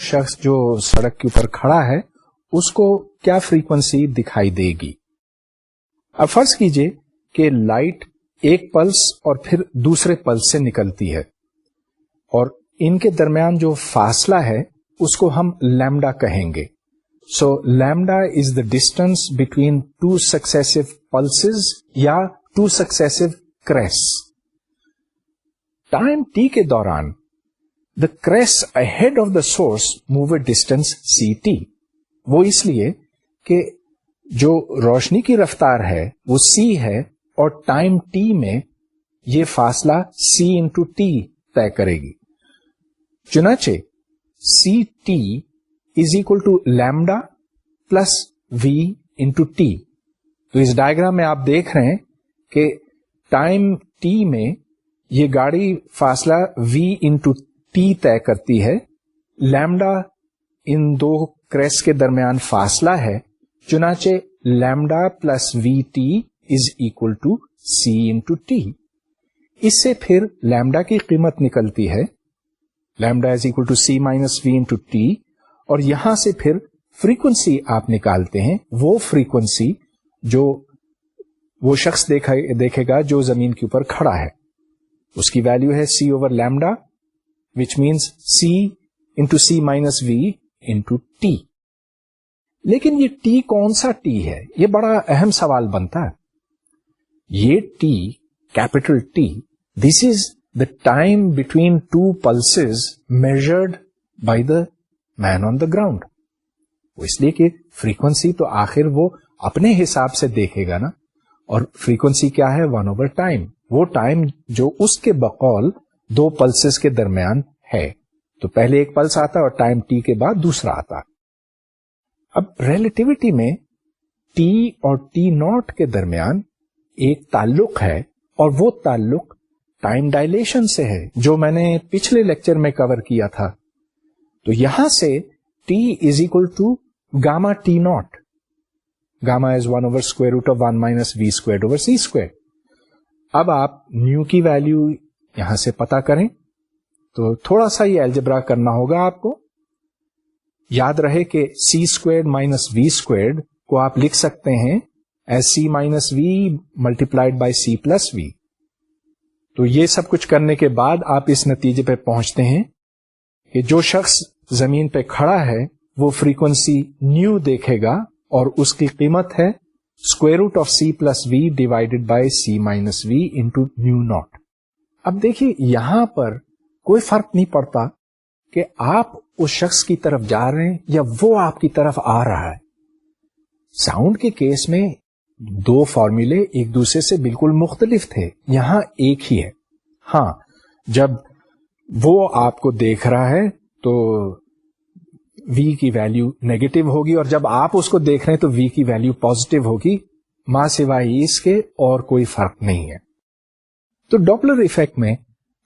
شخص جو سڑک کے اوپر کھڑا ہے اس کو کیا فریکوینسی دکھائی دے گی. اب فرض کیجئے کہ لائٹ ایک پلس اور پھر دوسرے پلس سے نکلتی ہے اور ان کے درمیان جو فاصلہ ہے اس کو ہم لیمڈا کہیں گے. So lambda is the distance between two successive pulses یا two successive crests. Time T کے دوران the crest ahead of the source move a distance C T. وہ اس لیے کہ جو روشنی کی رفتار ہے وہ سی ہے اور ٹائم ٹی میں یہ فاصلہ سی انٹو ٹی طے کرے گی. چنانچہ c t is equal to lambda plus v into t. تو اس ڈائیگرام میں آپ دیکھ رہے ہیں کہ ٹائم ٹی میں یہ گاڑی فاصلہ وی انٹو ٹی طے کرتی ہے. لیمڈا ان دو کریس کے درمیان فاصلہ ہے, چنانچہ lambda plus V T is equal to C into T. اس سے پھر لیمڈا کی قیمت نکلتی ہے, lambda is equal to C minus we into T, اور یہاں سے پھر فریکوینسی آپ نکالتے ہیں, وہ فریکوینسی جو وہ شخص دیکھے گا جو زمین کے اوپر کھڑا ہے. اس کی ویلیو ہے C over lambda which means C into C minus we into T. لیکن یہ ٹی کون سا ٹی ہے, یہ بڑا اہم سوال بنتا ہے. یہ T, capital T, this is the time between two pulses measured by the man on the ground. وہ اس لیے کہ فریکوینسی تو آخر وہ اپنے حساب سے دیکھے گا نا, اور فریکوینسی کیا ہے, 1 اوور ٹائم, وہ ٹائم جو اس کے بقول دو پلسز کے درمیان ہے. تو پہلے ایک پلس آتا اور ٹائم ٹی کے بعد دوسرا آتا. اب ریلیٹیوٹی میں ٹی اور ٹی ناٹ کے درمیان ایک تعلق ہے, اور وہ تعلق ٹائم ڈائلیشن سے ہے جو میں نے پچھلے لیکچر میں کور کیا تھا. تو یہاں سے t is equal to gamma t naught. Gamma is 1 over square root of 1 minus we square over c square. اب آپ نیو کی ویلیو یہاں سے پتا کریں تو تھوڑا سا یہ الجبرا کرنا ہوگا آپ کو. یاد رہے کہ سی اسکوائر مائنس وی اسکوائر کو آپ لکھ سکتے ہیں as C minus V multiplied by C plus V. تو یہ سب کچھ کرنے کے بعد آپ اس نتیجے پہ پہنچتے ہیں کہ جو شخص زمین پہ کھڑا ہے وہ فریکوینسی نیو دیکھے گا, اور اس کی قیمت ہے square root of C plus we divided by C minus we into nu naught. اب دیکھیے یہاں پر کوئی فرق نہیں پڑتا کہ آپ اس شخص کی طرف جا رہے ہیں یا وہ آپ کی طرف آ رہا ہے. ساؤنڈ کے کیس میں دو فارمولے ایک دوسرے سے بالکل مختلف تھے, یہاں ایک ہی ہے. ہاں, جب وہ آپ کو دیکھ رہا ہے تو وی کی ویلیو نیگیٹو ہوگی, اور جب آپ اس کو دیکھ رہے ہیں تو وی کی ویلیو پازیٹو ہوگی, ماں سوائے اس کے اور کوئی فرق نہیں ہے. تو ڈوپلر ایفیکٹ میں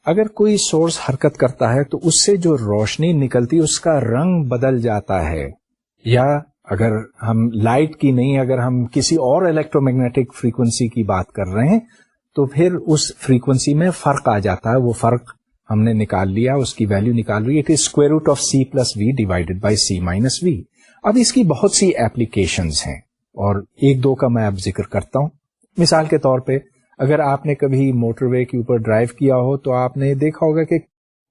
اگر کوئی سورس حرکت کرتا ہے تو اس سے جو روشنی نکلتی اس کا رنگ بدل جاتا ہے. یا اگر ہم لائٹ کی نہیں, اگر ہم کسی اور الیکٹرو میگنیٹک فریکوینسی کی بات کر رہے ہیں تو پھر اس فریکوینسی میں فرق آ جاتا ہے. وہ فرق ہم نے نکال لیا, اس کی ویلیو نکال لی, it is square root of C plus we divided by C minus V. اب اس کی بہت سی ایپلیکیشنز ہیں اور ایک دو کا میں اب ذکر کرتا ہوں. مثال کے طور پہ اگر آپ نے کبھی موٹر وے کے اوپر ڈرائیو کیا ہو تو آپ نے دیکھا ہوگا کہ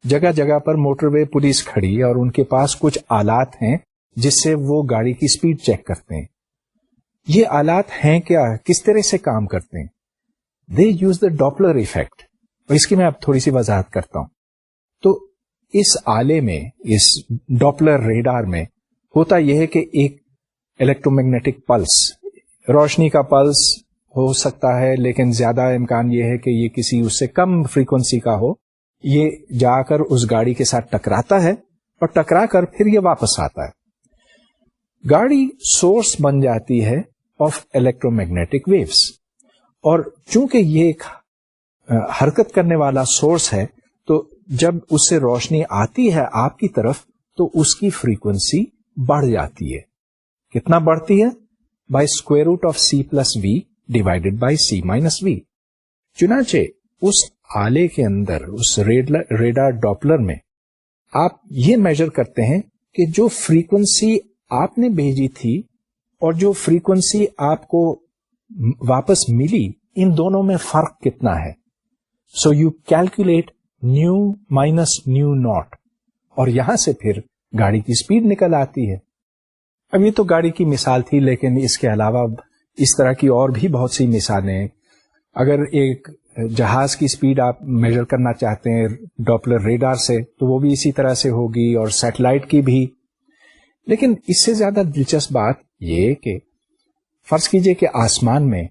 جگہ جگہ پر موٹر وے پولیس کھڑی ہے اور ان کے پاس کچھ آلات ہیں جس سے وہ گاڑی کی سپیڈ چیک کرتے ہیں. یہ آلات ہیں کیا, کس طرح سے کام کرتے ہیں؟ They use the Doppler effect, اور اس کی میں اب تھوڑی سی وضاحت کرتا ہوں. تو اس آلے میں, اس ڈوپلر ریڈار میں ہوتا یہ ہے کہ ایک الیکٹرو میگنیٹک پلس, روشنی کا پلس ہو سکتا ہے لیکن زیادہ امکان یہ ہے کہ یہ کسی اس سے کم فریکوینسی کا ہو, یہ جا کر اس گاڑی کے ساتھ ٹکراتا ہے اور ٹکرا کر پھر یہ واپس آتا ہے. گاڑی سورس بن جاتی ہے آف الیکٹرو میگنیٹک ویوز, اور چونکہ یہ ایک حرکت کرنے والا سورس ہے تو جب اس سے روشنی آتی ہے آپ کی طرف تو اس کی فریکوینسی بڑھ جاتی ہے. کتنا بڑھتی ہے؟ By square root of C plus we divided by C minus V. چنانچہ اس آلے کے اندر, اس ریڈار ڈوپلر میں آپ یہ میجر کرتے ہیں کہ جو فریکوینسی آپ نے بھیجی تھی اور جو فریکوینسی آپ کو واپس ملی، ان دونوں میں فرق کتنا ہے. So you calculate new minus nu not, اور یہاں سے پھر گاڑی کی سپیڈ نکل آتی ہے. اب یہ تو گاڑی کی مثال تھی، لیکن اس کے علاوہ اس طرح کی اور بھی بہت سی مثالیں ہیں. اگر ایک جہاز کی سپیڈ آپ میجر کرنا چاہتے ہیں ڈاپلر ریڈار سے، تو وہ بھی اسی طرح سے ہوگی، اور سیٹلائٹ کی بھی. لیکن اس سے زیادہ دلچسپ بات یہ کہ فرض کیجئے کہ آسمان میں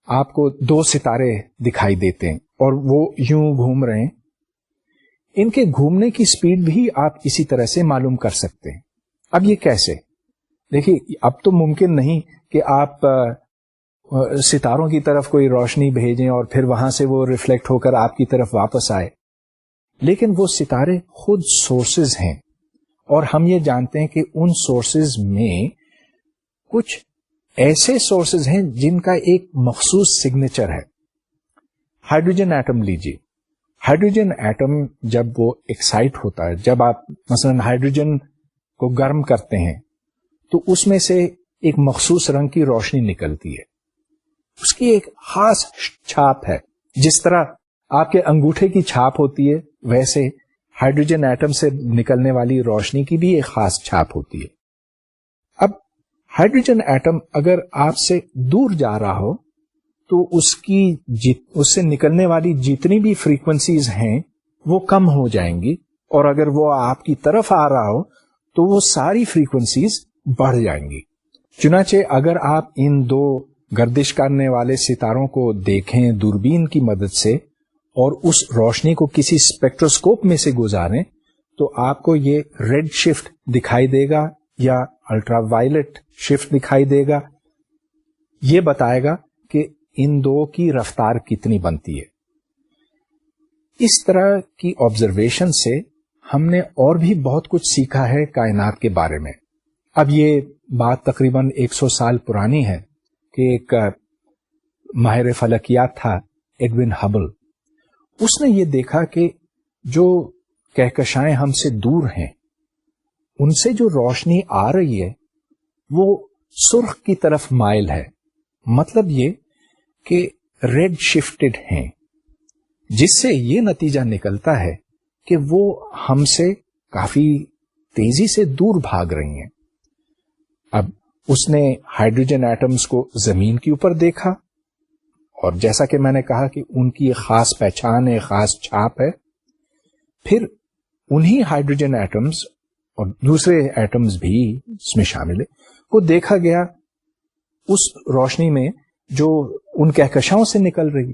آپ کو 2 ستارے دکھائی دیتے ہیں اور وہ یوں گھوم رہے ہیں. ان کے گھومنے کی سپیڈ بھی آپ اسی طرح سے معلوم کر سکتے ہیں. اب یہ کیسے؟ دیکھیے، اب تو ممکن نہیں کہ آپ ستاروں کی طرف کوئی روشنی بھیجیں اور پھر وہاں سے وہ ریفلیکٹ ہو کر آپ کی طرف واپس آئے. لیکن وہ ستارے خود سورسز ہیں، اور ہم یہ جانتے ہیں کہ ان سورسز میں کچھ ایسے سورسز ہیں جن کا ایک مخصوص سگنیچر ہے. ہائیڈروجن ایٹم لیجیے. ہائیڈروجن ایٹم جب وہ ایکسائٹ ہوتا ہے، جب آپ مثلا ہائیڈروجن کو گرم کرتے ہیں، تو اس میں سے ایک مخصوص رنگ کی روشنی نکلتی ہے. اس کی ایک خاص چھاپ ہے. جس طرح آپ کے انگوٹھے کی چھاپ ہوتی ہے، ویسے ہائیڈروجن ایٹم سے نکلنے والی روشنی کی بھی ایک خاص چھاپ ہوتی ہے. اب ہائیڈروجن ایٹم اگر آپ سے دور جا رہا ہو تو اس سے نکلنے والی جتنی بھی فریکوینسیز ہیں وہ کم ہو جائیں گی، اور اگر وہ آپ کی طرف آ رہا ہو تو وہ ساری فریکوینسیز بڑھ جائیں گی. چنانچہ اگر آپ ان 2 گردش کرنے والے ستاروں کو دیکھیں دوربین کی مدد سے اور اس روشنی کو کسی اسپیکٹروسکوپ میں سے گزاریں، تو آپ کو یہ ریڈ شفٹ دکھائی دے گا یا الٹرا وائلٹ شفٹ دکھائی دے گا. یہ بتائے گا کہ ان 2 کی رفتار کتنی بنتی ہے. اس طرح کی آبزرویشن سے ہم نے اور بھی بہت کچھ سیکھا ہے کائنات کے بارے میں. اب یہ بات تقریباً 100 سال پرانی ہے کہ ایک ماہر فلکیات تھا ایڈوین ہبل. اس نے یہ دیکھا کہ جو کہکشائیں ہم سے دور ہیں ان سے جو روشنی آ رہی ہے وہ سرخ کی طرف مائل ہے. مطلب یہ کہ ریڈ شفٹڈ ہیں، جس سے یہ نتیجہ نکلتا ہے کہ وہ ہم سے کافی تیزی سے دور بھاگ رہی ہیں. اب اس نے ہائیڈروجن ایٹمز کو زمین کے اوپر دیکھا، اور جیسا کہ میں نے کہا کہ ان کی ایک خاص پہچان ہے، خاص چھاپ ہے. پھر انہی ہائیڈروجن ایٹمز اور دوسرے ایٹمز بھی اس میں شامل ہے کو دیکھا گیا اس روشنی میں جو ان کہکشاؤں سے نکل رہی.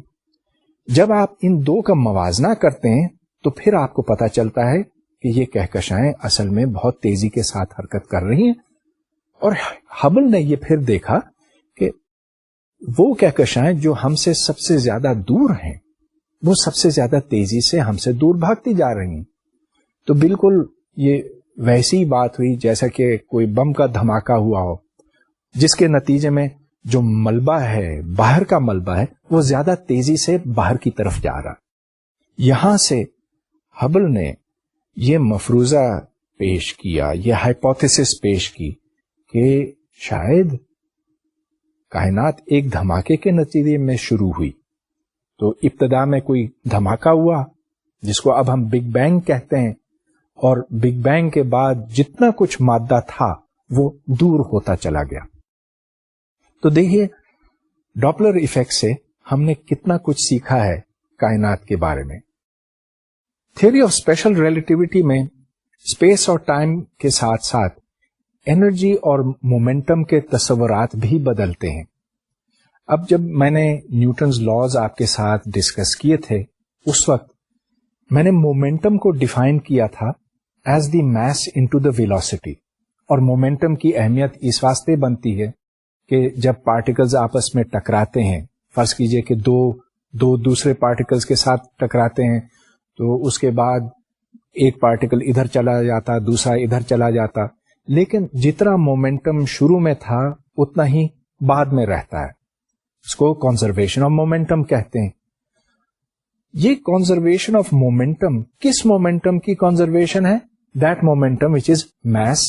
جب آپ ان 2 کا موازنہ کرتے ہیں تو پھر آپ کو پتا چلتا ہے کہ یہ کہکشائیں اصل میں بہت تیزی کے ساتھ حرکت کر رہی ہیں. اور ہبل نے یہ پھر دیکھا کہ وہ کہکشائیں جو ہم سے سب سے زیادہ دور ہیں وہ سب سے زیادہ تیزی سے ہم سے دور بھاگتی جا رہی ہیں. تو بالکل یہ ویسی بات ہوئی جیسا کہ کوئی بم کا دھماکہ ہوا ہو، جس کے نتیجے میں جو ملبہ ہے، باہر کا ملبہ ہے، وہ زیادہ تیزی سے باہر کی طرف جا رہا. یہاں سے ہبل نے یہ مفروضہ پیش کیا، یہ ہائپوتھیسس پیش کی کہ شاید کائنات ایک دھماکے کے نتیجے میں شروع ہوئی. تو ابتدا میں کوئی دھماکہ ہوا جس کو اب ہم بگ بینگ کہتے ہیں، اور بگ بینگ کے بعد جتنا کچھ مادہ تھا وہ دور ہوتا چلا گیا. تو دیکھیے ڈاپلر ایفیکٹ سے ہم نے کتنا کچھ سیکھا ہے کائنات کے بارے میں. تھیوری آف اسپیشل ریلیٹیوٹی میں اسپیس اور ٹائم کے ساتھ ساتھ انرجی اور مومنٹم کے تصورات بھی بدلتے ہیں. اب جب میں نے نیوٹنز لاز آپ کے ساتھ ڈسکس کیے تھے، اس وقت میں نے مومنٹم کو ڈیفائن کیا تھا as the mass into the velocity. اور مومنٹم کی اہمیت اس واسطے بنتی ہے کہ جب پارٹیکلز آپس میں ٹکراتے ہیں، فرض کیجئے کہ دو دوسرے پارٹیکلز کے ساتھ ٹکراتے ہیں، تو اس کے بعد ایک پارٹیکل ادھر چلا جاتا، دوسرا ادھر چلا جاتا، لیکن جتنا مومنٹم شروع میں تھا اتنا ہی بعد میں رہتا ہے. اس کو کنزرویشن آف مومنٹم کہتے ہیں. یہ کنزرویشن آف مومنٹم کس مومنٹم کی کنزرویشن ہے؟ That momentum which is mass